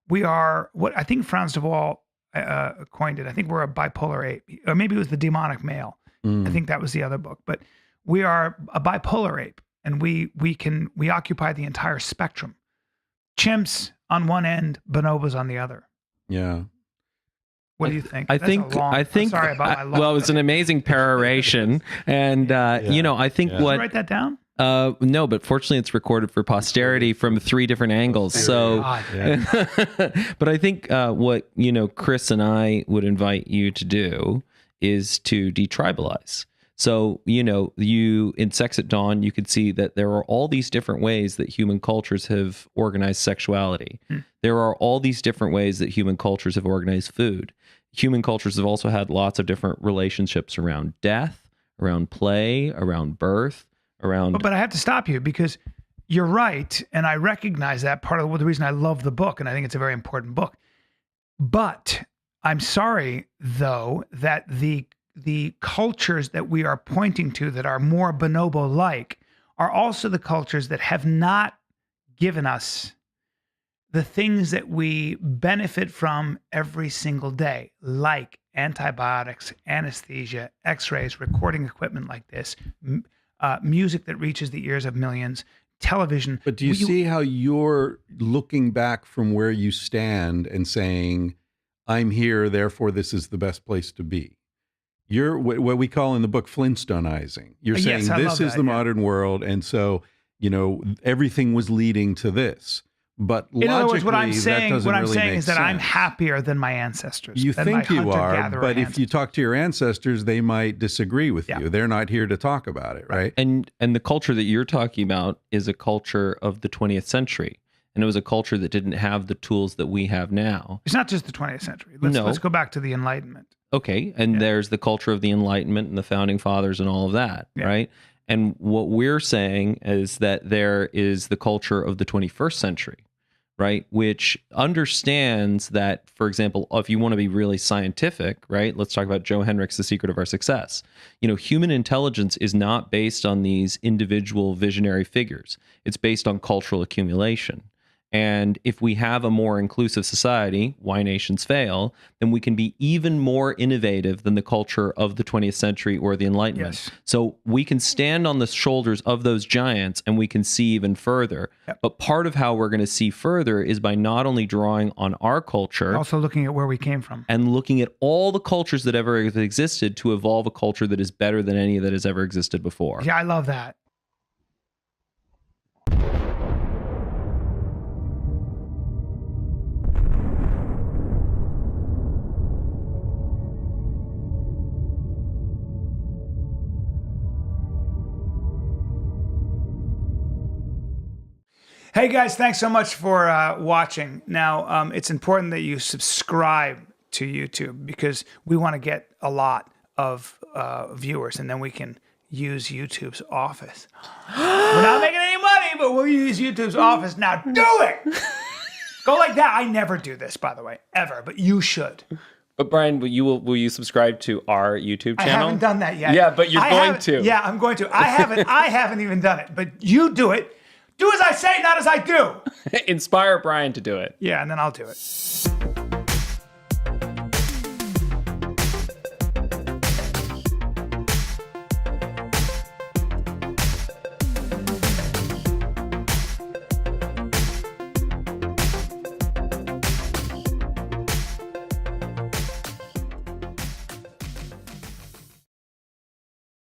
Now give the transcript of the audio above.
we are what I think Franz de Waal coined it. I think we're a bipolar ape, or maybe it was the demonic male. I think that was the other book, but we are a bipolar ape, and we occupy the entire spectrum. Chimps on one end, bonobos on the other. Yeah. What do you think? I think. I'm sorry about my long. Well, it's an amazing peroration, and you know, I think Did you write that down? No, but fortunately, it's recorded for posterity from 3 different angles. So, but I think what Chris and I would invite you to do is to detribalize. So, you in Sex at Dawn, you could see that there are all these different ways that human cultures have organized sexuality. There are all these different ways that human cultures have organized food. Human cultures have also had lots of different relationships around death, around play, around birth, around. But I have to stop you because you're right. And I recognize that part of the reason I love the book. And I think it's a very important book. But I'm sorry, though, that the cultures that we are pointing to that are more bonobo-like are also the cultures that have not given us the things that we benefit from every single day, like antibiotics, anesthesia, x-rays, recording equipment like this, music that reaches the ears of millions, television. But do you see how you're looking back from where you stand and saying, I'm here, therefore this is the best place to be? You're what we call in the book Flintstoneizing. You're saying this is the modern world, and so everything was leading to this. But in other words, what I'm logically, saying, that doesn't really make is that sense. I'm happier than my ancestors. You than think my you are, hunter-gatherer but if ancestors. you talk to your ancestors, they might disagree with you. They're not here to talk about it, right? And the culture that you're talking about is a culture of the 20th century. And it was a culture that didn't have the tools that we have now. It's not just the 20th century. Let's go back to the Enlightenment. Okay, and there's the culture of the Enlightenment and the Founding Fathers and all of that, right? And what we're saying is that there is the culture of the 21st century, right? Which understands that, for example, if you want to be really scientific, right? Let's talk about Joe Henrich's The Secret of Our Success. Human intelligence is not based on these individual visionary figures. It's based on cultural accumulation. And if we have a more inclusive society, why nations fail, then we can be even more innovative than the culture of the 20th century or the Enlightenment. Yes. So we can stand on the shoulders of those giants and we can see even further. But part of how we're going to see further is by not only drawing on our culture, also looking at where we came from and looking at all the cultures that ever existed to evolve a culture that is better than any that has ever existed before. Yeah, I love that. Hey guys, thanks so much for watching. Now, it's important that you subscribe to YouTube because we want to get a lot of viewers, and then we can use YouTube's office. We're not making any money, but we'll use YouTube's office. Now do it! Go like that. I never do this, by the way, ever, but you should. But Bryan, will you subscribe to our YouTube channel? I haven't done that yet. Yeah, but you're going to. Yeah, I'm going to. I haven't even done it, but you do it. Do as I say, not as I do. Inspire Bryan to do it. Yeah, and then I'll do it.